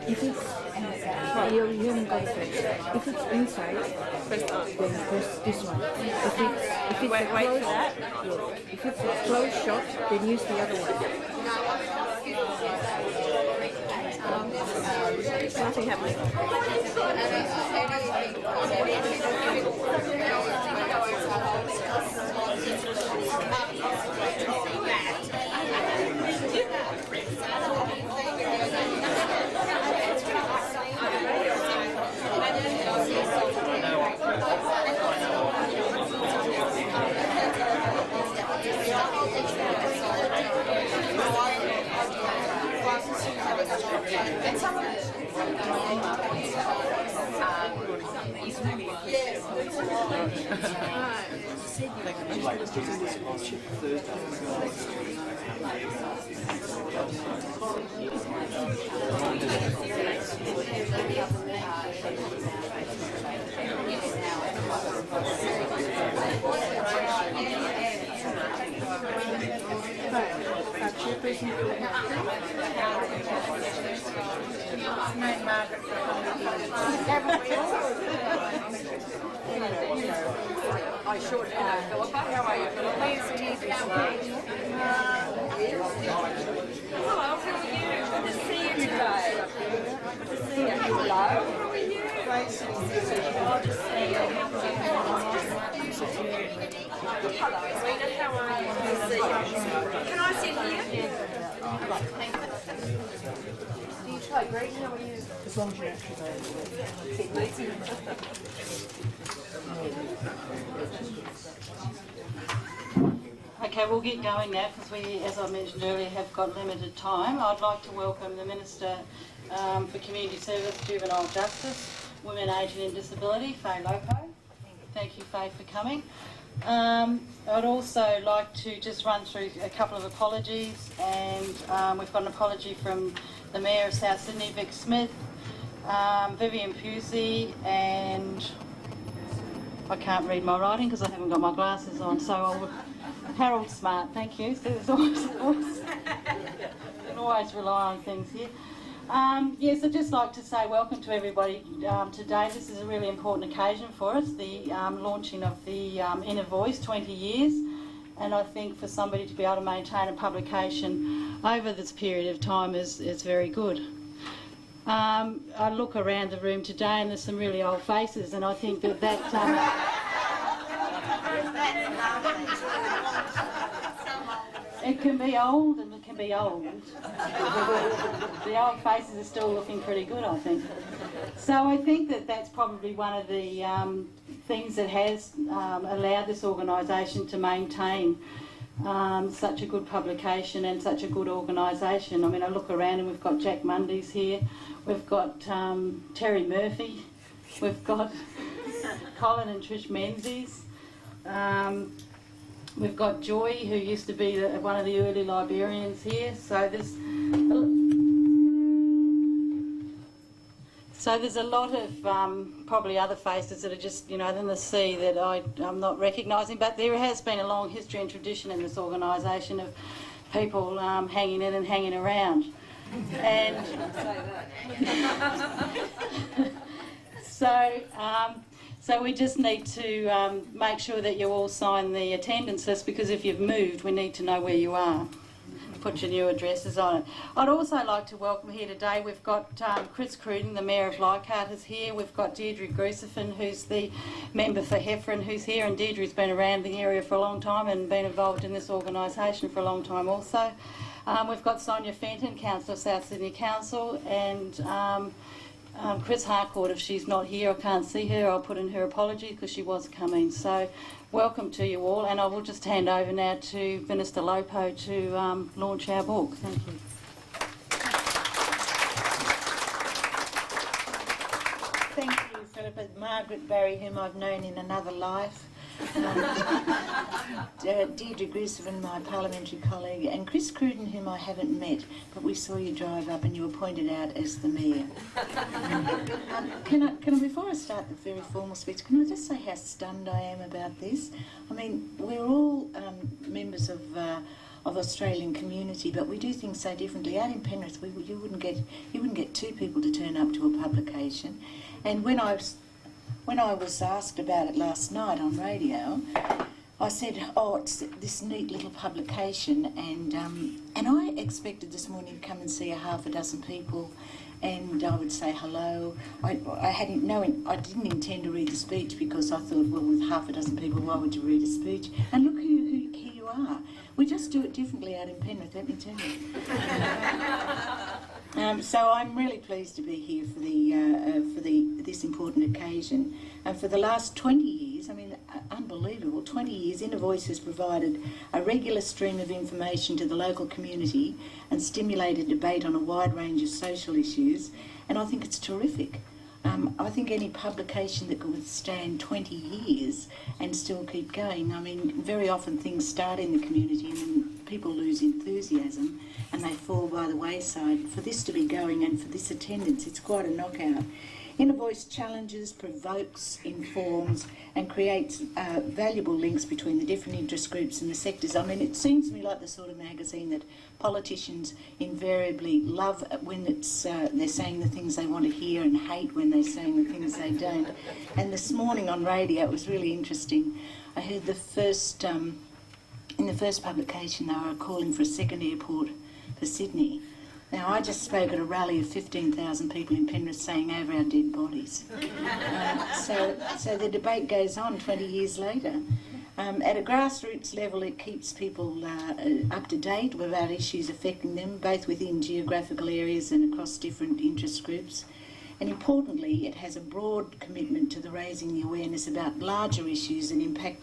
If it's you haven't got it. If it's inside, Press on. then press this one. If it's Wait for that. if it's a closed shot, then use the other one. Nothing happening. I short Philippa. How are you, Philippa? Hello, how are you? Good to see you today. Good to see you. Hello. How are you? I'll just see you. Hello, Rita. How are you? Good to see you. Can I sit here? Do you try Greg? How are you? As long as you're actually Okay, we'll get going now because we, as I mentioned earlier, have got limited time. I'd like to welcome the Minister for Community Service, Juvenile Justice, Women, Aged and Disability, Faye Lopo. Thank you, Faye, for coming. I'd also like to just run through a couple of apologies, and we've got an apology from the Mayor of South Sydney, Vic Smith, Vivian Pusey, and I can't read my writing because I haven't got my glasses on, so I'll... Harold Smart, thank you. So there's always, can always rely on things here. Yes, I'd just like to say welcome to everybody today. This is a really important occasion for us, the launching of the Inner Voice, 20 years. And I think for somebody to be able to maintain a publication over this period of time is very good. I look around the room today and there's some really old faces, and I think that it can be old and it can be old. The old faces are still looking pretty good, I think. So I think that that's probably one of the things that has allowed this organisation to maintain such a good publication and such a good organisation. I mean, I look around and we've got Jack Mundy's here, we've got Terry Murphy, we've got Colin and Trish Menzies, we've got Joy, who used to be one of the early librarians here. So there's a lot of probably other faces that are just, in the sea that I'm not recognising, but there has been a long history and tradition in this organisation of people hanging in and hanging around. And so we just need to make sure that you all sign the attendance list, because if you've moved, we need to know where you are. Put your new addresses on it. I'd also like to welcome here today, we've got Chris Cruden, the Mayor of Leichhardt, is here. We've got Deirdre Grusifin, who's the member for Heffron, who's here, and Deirdre's been around the area for a long time and been involved in this organisation for a long time also. We've got Sonia Fenton, Councillor of South Sydney Council, and Chris Harcourt. If she's not here, I can't see her, I'll put in her apology because she was coming. So welcome to you all, and I will just hand over now to Minister Lopo to launch our book. Thank you. Thank you, Philippa. Margaret Barry, whom I've known in another life. Deirdre Grusifin, my parliamentary colleague, and Chris Cruden, whom I haven't met, but we saw you drive up and you were pointed out as the Mayor. Can I, before I start the very formal speech, can I just say how stunned I am about this? I mean, we're all members of Australian community, but we do things so differently. Out in Penrith, you wouldn't get two people to turn up to a publication, and when I was asked about it last night on radio, I said, "Oh, it's this neat little publication," and I expected this morning to come and see a half a dozen people, and I would say hello. I didn't intend to read the speech because I thought, well, with half a dozen people, why would you read a speech? And look who here you are. We just do it differently out in Penrith, let me tell you. So I'm really pleased to be here for this important occasion. For the last 20 years, I mean, unbelievable, 20 years, Inner Voice has provided a regular stream of information to the local community and stimulated debate on a wide range of social issues, and I think it's terrific. I think any publication that could withstand 20 years and still keep going, I mean, very often things start in the community and then people lose enthusiasm and they fall by the wayside. For this to be going and for this attendance, it's quite a knockout. Inner Voice challenges, provokes, informs and creates valuable links between the different interest groups and the sectors. I mean, it seems to me like the sort of magazine that politicians invariably love when they're saying the things they want to hear and hate when they're saying the things they don't. And this morning on radio, it was really interesting. I heard in the first publication they were calling for a second airport for Sydney. Now, I just spoke at a rally of 15,000 people in Penrith saying over our dead bodies. So the debate goes on 20 years later. At a grassroots level, it keeps people up to date about issues affecting them, both within geographical areas and across different interest groups. And importantly, it has a broad commitment to raising the awareness about larger issues and impact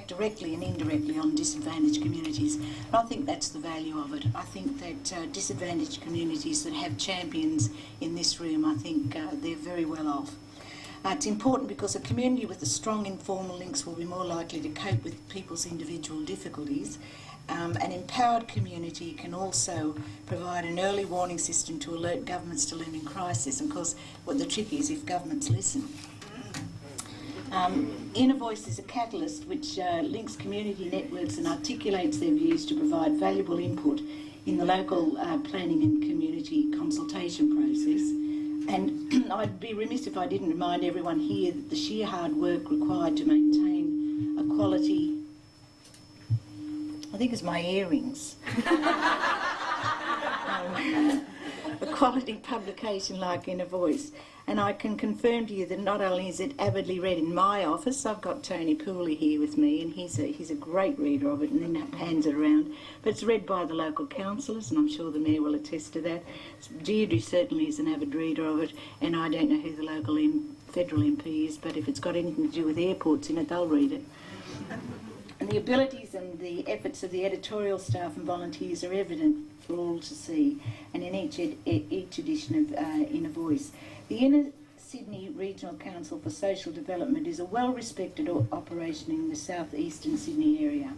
directly and indirectly on disadvantaged communities. And I think that's the value of it. I think that disadvantaged communities that have champions in this room, I think they're very well off. It's important because a community with a strong informal links will be more likely to cope with people's individual difficulties. An empowered community can also provide an early warning system to alert governments to looming crisis. And of course, what the trick is if governments listen. Inner Voice is a catalyst which links community networks and articulates their views to provide valuable input in the local planning and community consultation process. And I'd be remiss if I didn't remind everyone here that the sheer hard work required to maintain a quality, I think it's my earrings, a quality publication like Inner Voice. And I can confirm to you that not only is it avidly read in my office, I've got Tony Pooley here with me, and he's a great reader of it and then hands it around, but it's read by the local councillors, and I'm sure the Mayor will attest to that. Deirdre certainly is an avid reader of it, and I don't know who the local federal MP is, but if it's got anything to do with airports in it, they'll read it. And the abilities and the efforts of the editorial staff and volunteers are evident for all to see, and in each edition of Inner Voice. The Inner Sydney Regional Council for Social Development is a well-respected operation in the south-eastern Sydney area,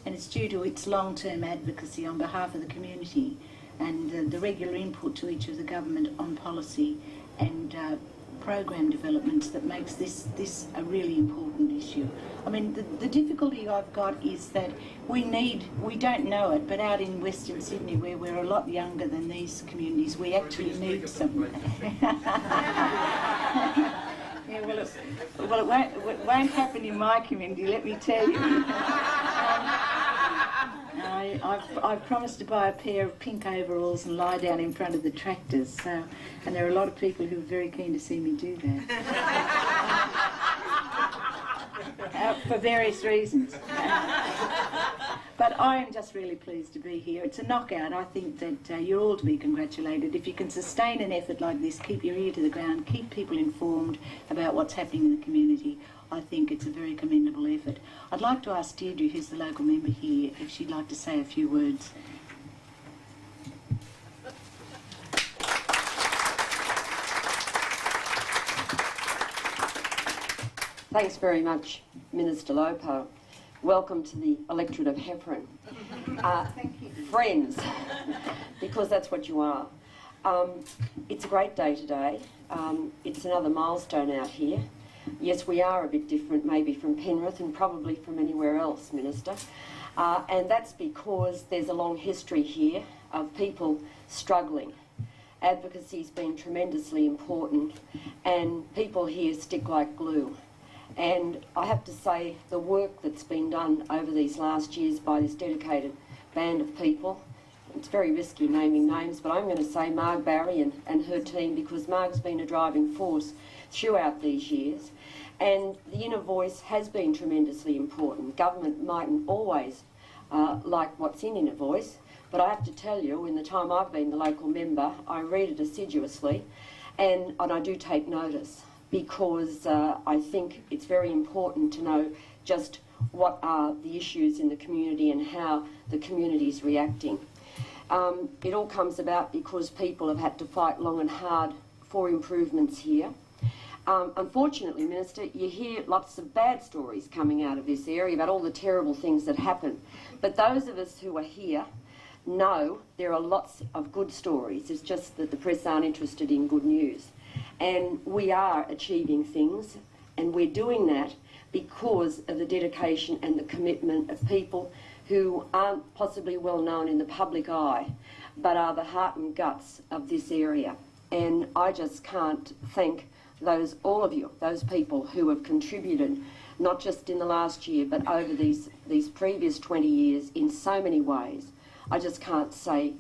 and it's due to its long-term advocacy on behalf of the community and the regular input to each of the government on policy and program developments that makes this a really important issue. I mean, the difficulty I've got is that we don't know it, but out in Western Sydney, where we're a lot younger than these communities, we actually need some. Yeah, it won't happen in my community, let me tell you. I've promised to buy a pair of pink overalls and lie down in front of the tractors, and there are a lot of people who are very keen to see me do that. For various reasons. But I am just really pleased to be here. It's a knockout. I think that you're all to be congratulated. If you can sustain an effort like this, keep your ear to the ground, keep people informed about what's happening in the community, I think it's a very commendable effort. I'd like to ask Deirdre, who's the local member here, if she'd like to say a few words. Thanks very much, Minister Lopo. Welcome to the electorate of Hepburn. Friends, because that's what you are. It's a great day today. It's another milestone out here. Yes, we are a bit different maybe from Penrith and probably from anywhere else, Minister. And that's because there's a long history here of people struggling. Advocacy's been tremendously important, and people here stick like glue. And I have to say, the work that's been done over these last years by this dedicated band of people, it's very risky naming names, but I'm going to say Marg Barry and her team, because Marg's been a driving force throughout these years. And the Inner Voice has been tremendously important. Government mightn't always like what's in Inner Voice, but I have to tell you, in the time I've been the local member, I read it assiduously, and I do take notice, because I think it's very important to know just what are the issues in the community and how the community is reacting. It all comes about because people have had to fight long and hard for improvements here. Unfortunately, Minister, you hear lots of bad stories coming out of this area about all the terrible things that happen. But those of us who are here know there are lots of good stories. It's just that the press aren't interested in good news. And we are achieving things, and we're doing that because of the dedication and the commitment of people who aren't possibly well known in the public eye, but are the heart and guts of this area. And I just can't thank all of you, those people who have contributed, not just in the last year, but over these previous 20 years in so many ways. I just can't say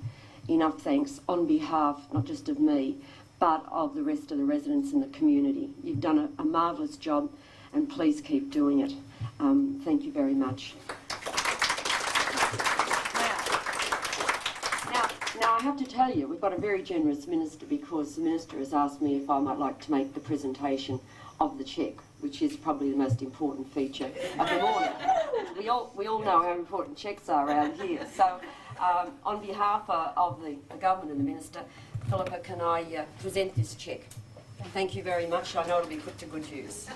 enough thanks on behalf, not just of me, but of the rest of the residents in the community. You've done a marvellous job, and please keep doing it. Thank you very much. Now I have to tell you, we've got a very generous minister, because the minister has asked me if I might like to make the presentation of the cheque, which is probably the most important feature of the morning. We all know how important cheques are around here. So on behalf of the government and the minister, Philippa, can I present this cheque? Thank you very much. I know it'll be put to good use.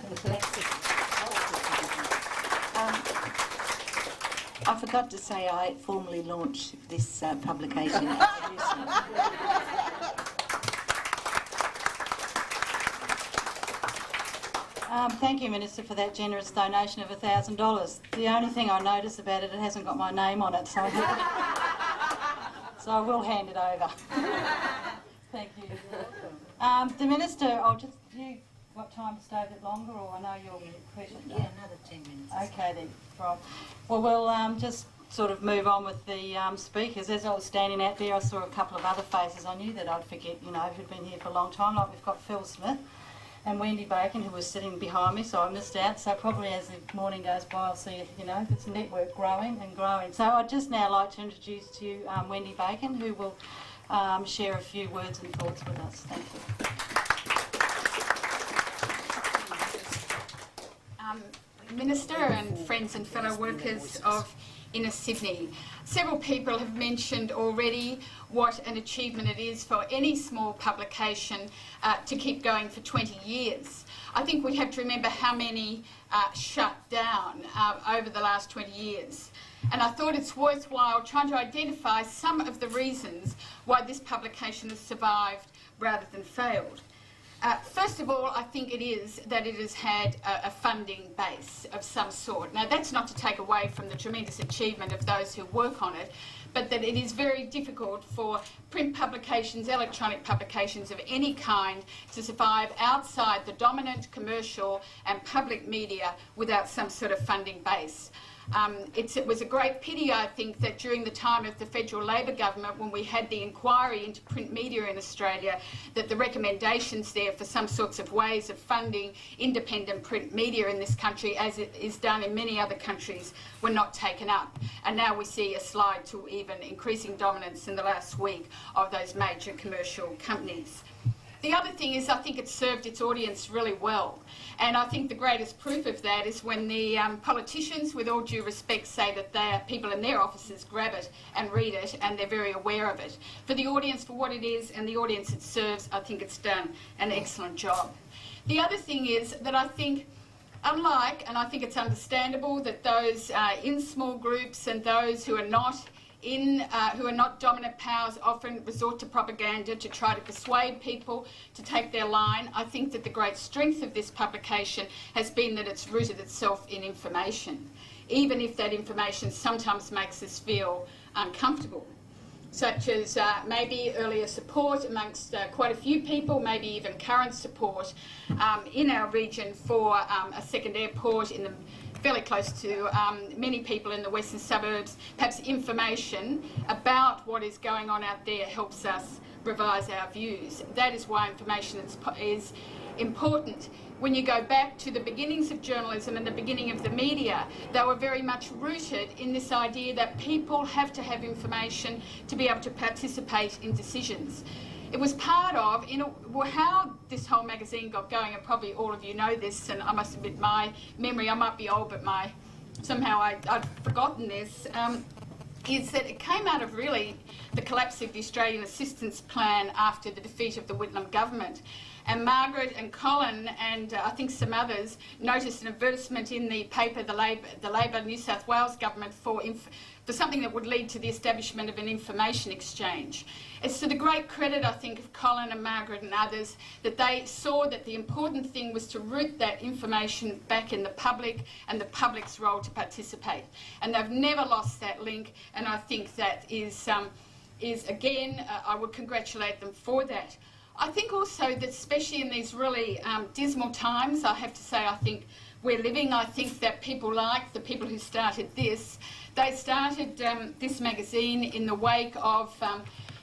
I forgot to say I formally launched this publication. Thank you, Minister, for that generous donation of $1,000. The only thing I notice about it, it hasn't got my name on it, so I will hand it over. Thank you. The Minister, I'll just, you got time to stay a bit longer, or I know you're present? Yeah, another 10 minutes. Okay then, right. Well, we'll just sort of move on with the speakers. As I was standing out there, I saw a couple of other faces I knew that I'd forget, you know, who'd been here for a long time. Like we've got Phil Smith and Wendy Bacon, who was sitting behind me, so I missed out. So probably as the morning goes by, I'll see, you know, this network growing and growing. So I'd just now like to introduce to you Wendy Bacon, who will share a few words and thoughts with us. Thank you. Minister and friends and fellow workers of Inner Sydney. Several people have mentioned already what an achievement it is for any small publication to keep going for 20 years. I think we have to remember how many shut down over the last 20 years. And I thought it's worthwhile trying to identify some of the reasons why this publication has survived rather than failed. First of all, I think it is that it has had a funding base of some sort. Now, that's not to take away from the tremendous achievement of those who work on it, but that it is very difficult for print publications, electronic publications of any kind to survive outside the dominant commercial and public media without some sort of funding base. It was a great pity, I think, that during the time of the federal Labor government, when we had the inquiry into print media in Australia, that the recommendations there for some sorts of ways of funding independent print media in this country, as it is done in many other countries, were not taken up. And now we see a slide to even increasing dominance in the last week of those major commercial companies. The other thing is, I think it served its audience really well. And I think the greatest proof of that is when the politicians, with all due respect, say that people in their offices grab it and read it and they're very aware of it. For the audience, for what it is, and the audience it serves, I think it's done an excellent job. The other thing is that I think, unlike, and I think it's understandable that those in small groups and those who are not dominant powers often resort to propaganda to try to persuade people to take their line. I think that the great strength of this publication has been that it's rooted itself in information, even if that information sometimes makes us feel uncomfortable, such as maybe earlier support amongst quite a few people, maybe even current support in our region for a second airport in the fairly close to many people in the western suburbs. Perhaps information about what is going on out there helps us revise our views. That is why information is important. When you go back to the beginnings of journalism and the beginning of the media, they were very much rooted in this idea that people have to have information to be able to participate in decisions. It was part of how this whole magazine got going, and probably all of you know this, and I must admit my memory, I might be old, but somehow I'd forgotten this, is that it came out of really the collapse of the Australian Assistance Plan after the defeat of the Whitlam government. And Margaret and Colin and I think some others noticed an advertisement in the paper, the Labor New South Wales government, for something that would lead to the establishment of an information exchange. It's to the great credit, I think, of Colin and Margaret and others that they saw that the important thing was to root that information back in the public and the public's role to participate. And they've never lost that link, and I think that is again, I would congratulate them for that. I think also that especially in these really dismal times, I have to say, I think we're living, I think that people like the people who started this, they started this magazine in the wake of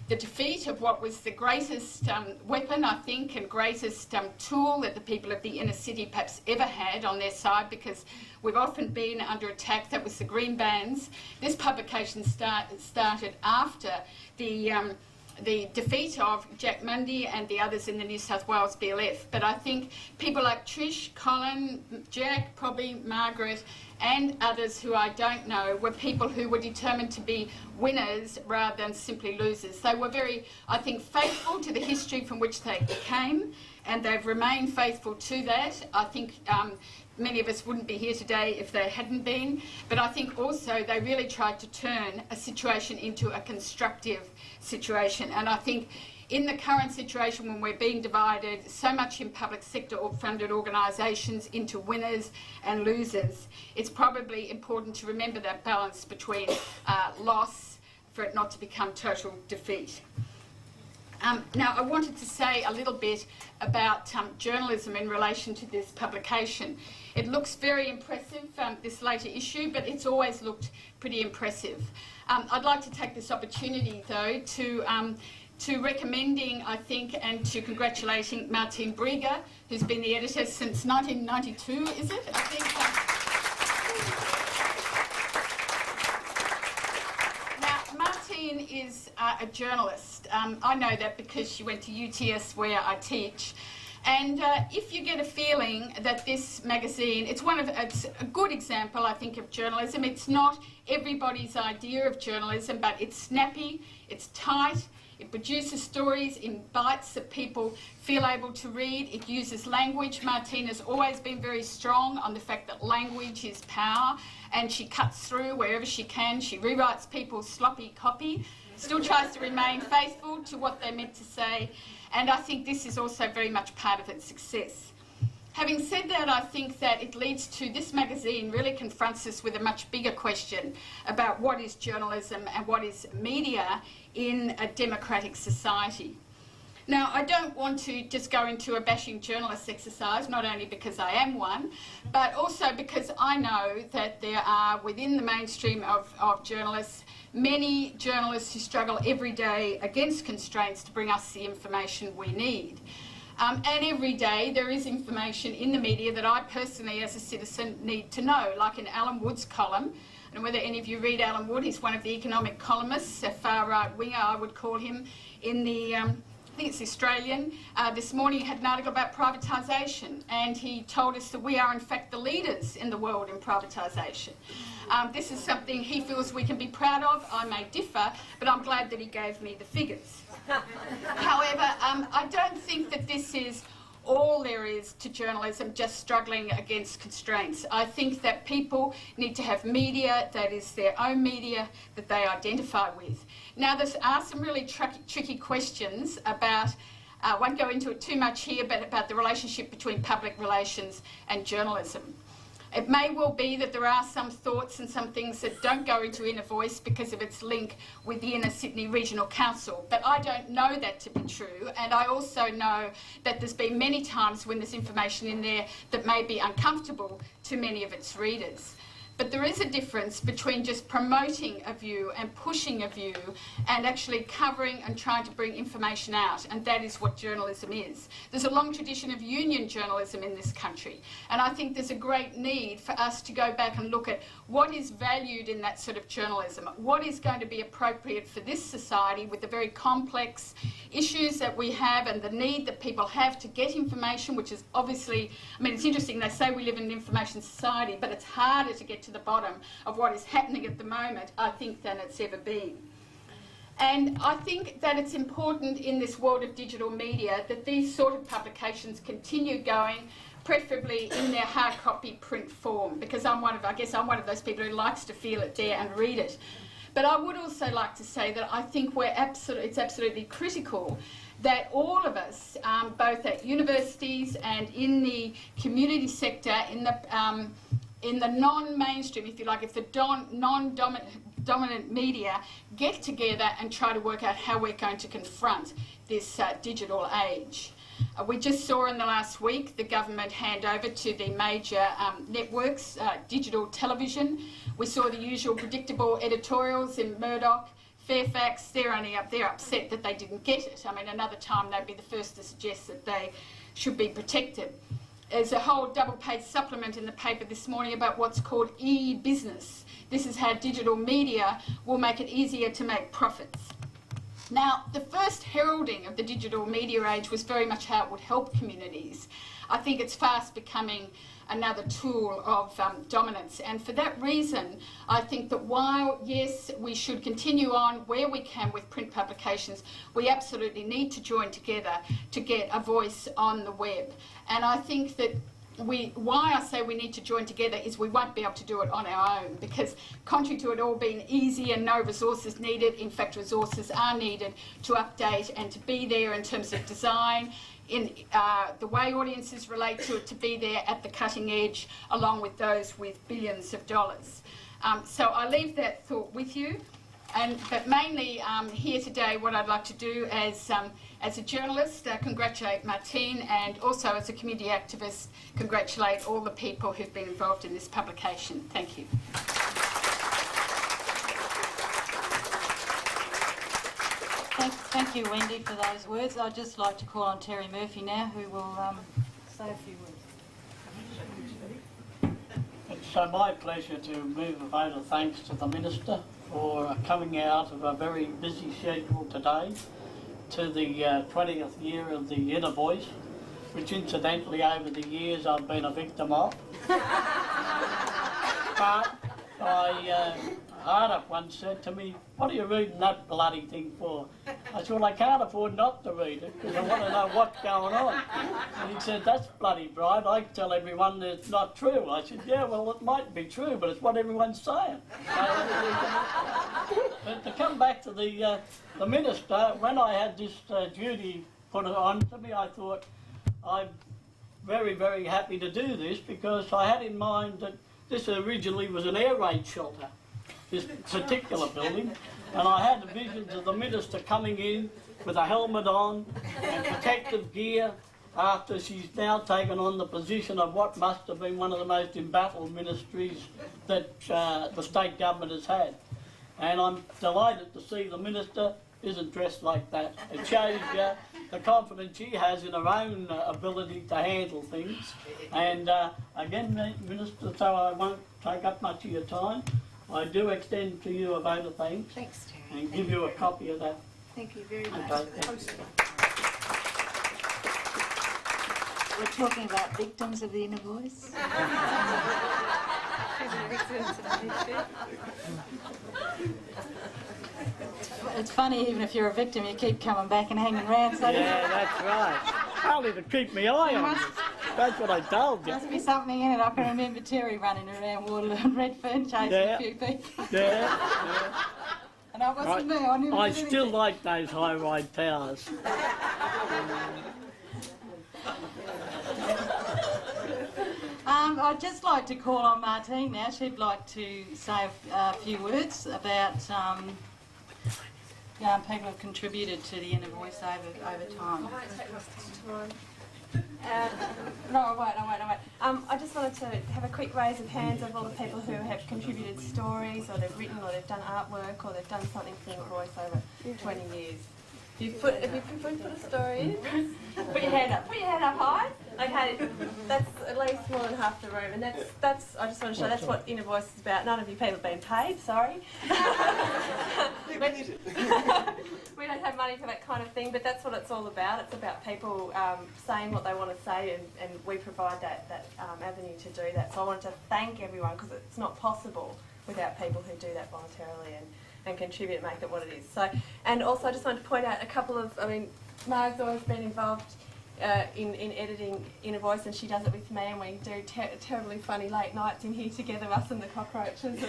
the defeat of what was the greatest weapon, I think, and greatest tool that the people of the inner city perhaps ever had on their side, because we've often been under attack. That was the green bans. This publication started after the defeat of Jack Mundy and the others in the New South Wales BLF. But I think people like Trish, Colin, Jack, probably Margaret, and others who I don't know were people who were determined to be winners rather than simply losers. They were very, I think, faithful to the history from which they came, and they've remained faithful to that. I think many of us wouldn't be here today if they hadn't been, but I think also they really tried to turn a situation into a constructive situation. And I think in the current situation when we're being divided so much in public sector or funded organisations into winners and losers, it's probably important to remember that balance between loss for it not to become total defeat. Now, I wanted to say a little bit about journalism in relation to this publication. It looks very impressive, this later issue, but it's always looked pretty impressive. I'd like to take this opportunity, though, to recommending, I think, and to congratulating Martine Brieger, who's been the editor since 1992, is it? I think. Now, Martine is a journalist. I know that because she went to UTS where I teach. And if you get a feeling that this magazine, it's a good example, I think, of journalism. It's not everybody's idea of journalism, but it's snappy, it's tight, it produces stories in bites that people feel able to read. It uses language. Martine has always been very strong on the fact that language is power, and she cuts through wherever she can. She rewrites people's sloppy copy, still tries to remain faithful to what they're meant to say, and I think this is also very much part of its success. Having said that, I think that it leads to, this magazine really confronts us with a much bigger question about what is journalism and what is media in a democratic society. Now, I don't want to just go into a bashing journalists exercise, not only because I am one, but also because I know that there are, within the mainstream of journalists, many journalists who struggle every day against constraints to bring us the information we need. And every day there is information in the media that I personally, as a citizen, need to know, like in Alan Wood's column. And whether any of you read Alan Wood, he's one of the economic columnists, a far right winger, I would call him, in the, I think it's Australian. This morning he had an article about privatisation, and he told us that we are in fact the leaders in the world in privatisation. This is something he feels we can be proud of. I may differ, but I'm glad that he gave me the figures. However, I don't think that this is all there is to journalism, just struggling against constraints. I think that people need to have media that is their own media that they identify with. Now, there are some really tricky questions about, I won't go into it too much here, but about the relationship between public relations and journalism. It may well be that there are some thoughts and some things that don't go into Inner Voice because of its link with the Inner Sydney Regional Council, but I don't know that to be true, and I also know that there's been many times when there's information in there that may be uncomfortable to many of its readers. But there is a difference between just promoting a view and pushing a view and actually covering and trying to bring information out, and that is what journalism is. There's a long tradition of union journalism in this country, and I think there's a great need for us to go back and look at what is valued in that sort of journalism, what is going to be appropriate for this society with the very complex issues that we have and the need that people have to get information, which is obviously, I mean, it's interesting, they say we live in an information society, but it's harder to get to the bottom of what is happening at the moment, I think, than it's ever been. And I think that it's important in this world of digital media that these sort of publications continue going, preferably in their hard copy print form, because I'm one of those people who likes to feel it there and read it. But I would also like to say that I think it's absolutely critical that all of us, both at universities and in the community sector, in the non-mainstream, if you like, if the non-dominant media get together and try to work out how we're going to confront this digital age. We just saw in the last week the government hand over to the major networks digital television. We saw the usual predictable editorials in Murdoch, Fairfax. They're upset that they didn't get it. I mean, another time they'd be the first to suggest that they should be protected. There's a whole double-page supplement in the paper this morning about what's called e-business. This is how digital media will make it easier to make profits. Now, the first heralding of the digital media age was very much how it would help communities. I think it's fast becoming another tool of dominance, and for that reason I think that while yes we should continue on where we can with print publications, we absolutely need to join together to get a voice on the web. And I think that why I say we need to join together is we won't be able to do it on our own, because contrary to it all being easy and no resources needed, in fact resources are needed to update and to be there in terms of design, in the way audiences relate to it, to be there at the cutting edge along with those with billions of dollars. So I leave that thought with you. But mainly here today what I'd like to do as as a journalist, congratulate Martine, and also as a community activist, congratulate all the people who've been involved in this publication. Thank you. Thank you, Wendy, for those words. I'd just like to call on Terry Murphy now, who will say a few words. It's my pleasure to move a vote of thanks to the Minister for coming out of a very busy schedule today to the 20th year of the Inner Voice, which incidentally over the years I've been a victim of. But Harder once said to me, "What are you reading that bloody thing for?" I said, "Well, I can't afford not to read it because I want to know what's going on." And he said, "That's bloody bright. I tell everyone that it's not true." I said, "Yeah, well, it might be true, but it's what everyone's saying." But to come back to the Minister, when I had this duty put on to me, I thought, I'm very, very happy to do this because I had in mind that this originally was an air raid shelter, this particular building, and I had the visions of the Minister coming in with a helmet on and protective gear after she's now taken on the position of what must have been one of the most embattled ministries that the state government has had. And I'm delighted to see the Minister isn't dressed like that. It shows the confidence she has in her own ability to handle things. And again, Minister, so I won't take up much of your time, I do extend to you a vote of thanks. Thanks, Terry. And give you a copy of that. Thank you very much. Okay. We're talking about victims of the Inner Voice. It's funny, even if you're a victim, you keep coming back and hanging around. So Yeah, that's right. I'll even keep my eye on this. That's what I told you. there must be something in it. I can remember Terry running around Waterloo and Redfern chasing a few people. Yeah. And I wasn't there. I never I did still anything. like those high-rise towers. I'd just like to call on Martine now. She'd like to say a few words about people who've contributed to the Inner Voice over time. No, I won't. I just wanted to have a quick raise of hands of all the people who have contributed stories, or they've written, or they've done artwork, or they've done something for Inner Voice over 20 years. If you put a story in, put your hand up high. Okay, that's at least more than half the room, and that's. I just want to show that's what Inner Voice is about. None of you people have been paid. Sorry. We don't have money for that kind of thing, but that's what it's all about. It's about people saying what they want to say, and we provide that avenue to do that. So I wanted to thank everyone because it's not possible without people who do that voluntarily and contribute and make it what it is. So, and also I just wanted to point out a couple of, Marg's always been involved in editing Inner Voice, and she does it with me, and we do terribly funny late nights in here together, us and the cockroaches.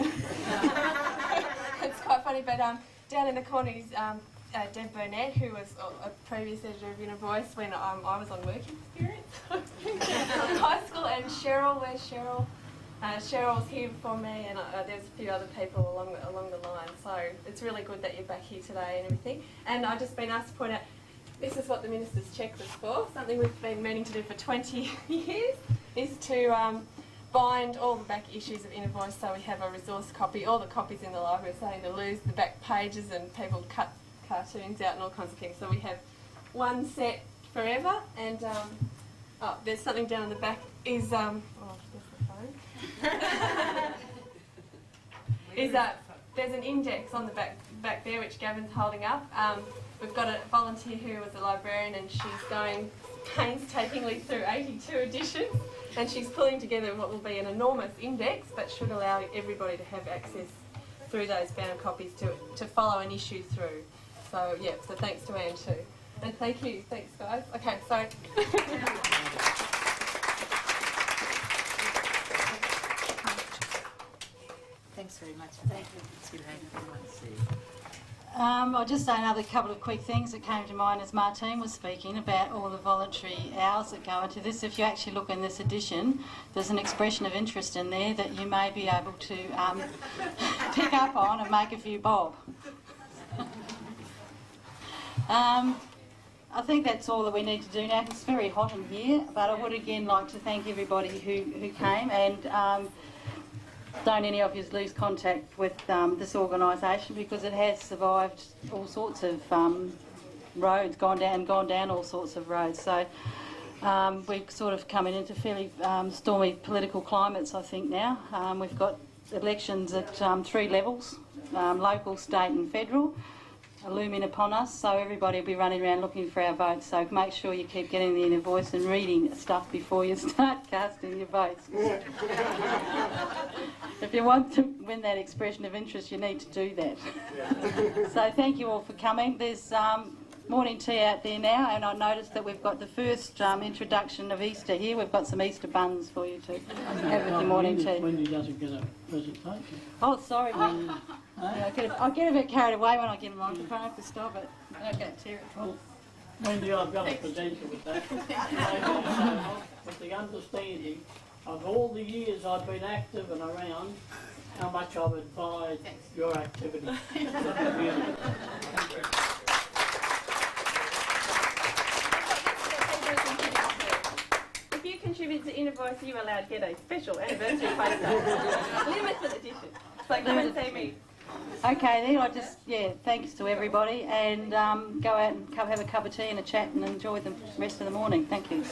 It's quite funny, but down in the corner is Deb Burnett, who was a previous editor of Inner Voice when I was on work experience in high school, and Cheryl, where's Cheryl? Cheryl was here before me, and there's a few other people along the line. So it's really good that you're back here today and everything. And I've just been asked to point out, this is what the Minister's check was for. Something we've been meaning to do for 20 years is to bind all the back issues of Inner Voice so we have a resource copy. All the copies in the library are starting to lose the back pages, and people cut cartoons out and all kinds of things. So we have one set forever, and there's something down the back is there's the phone. There's an index on the back there which Gavin's holding up. We've got a volunteer who was a librarian, and she's going painstakingly through 82 editions, and she's pulling together what will be an enormous index that should allow everybody to have access through those bound copies to follow an issue through. So yeah, so thanks to Anne too. And thank you, thanks guys. Okay, so Thanks very much. Thank you. I'll just say another couple of quick things that came to mind as Martine was speaking about all the voluntary hours that go into this. If you actually look in this edition, there's an expression of interest in there that you may be able to pick up on and make a few bob. I think that's all that we need to do now. It's very hot in here, but I would again like to thank everybody who came, and don't any of you lose contact with this organisation, because it has survived all sorts of roads, gone down all sorts of roads. So we're sort of coming into fairly stormy political climates, I think, now. We've got elections at 3 levels, local, state and federal, looming upon us, so everybody will be running around looking for our votes. So make sure you keep getting the inner voice and reading stuff before you start casting your votes. If you want to win that expression of interest, you need to do that. So thank you all for coming. There's morning tea out there now, and I noticed that we've got the first introduction of Easter here. We've got some Easter buns for you to have with your morning tea. Wendy doesn't get a presentation. Oh, sorry, Wendy. I get a bit carried away when I get a microphone. I have to stop it. Okay, tear it. Well, Wendy, I've got to present you with that. With the understanding of all the years I've been active and around, how much I've admired your activity in the community. If you contribute to Inner Voice, you're allowed to get a special anniversary photo. Limited edition. So come and see me. Okay, then I just, thanks to everybody, and go out and have a cup of tea and a chat and enjoy the rest of the morning. Thank you.